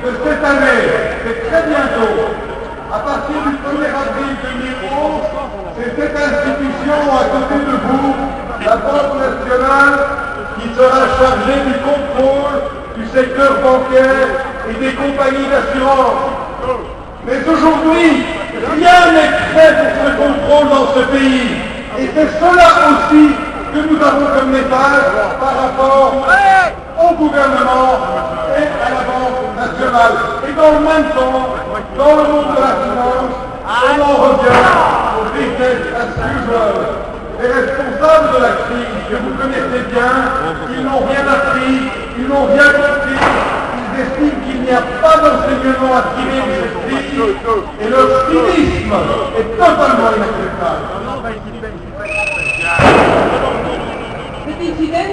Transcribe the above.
de cette année, c'est très bientôt, à partir du 1er avril 2011, bancaires et des compagnies d'assurance. Mais aujourd'hui, rien n'est fait pour ce contrôle dans ce pays. Et c'est cela aussi que nous avons comme message par rapport au gouvernement et à la Banque nationale. Et dans le même temps, dans le monde de la finance, on en revient au business as usual. Les responsables de la crise, que vous connaissez bien, ils n'ont rien appris, ils n'ont rien compris, ils estiment qu'il n'y a pas d'enseignement à tirer de cette crise, et leur cynisme est totalement inacceptable. Cet incident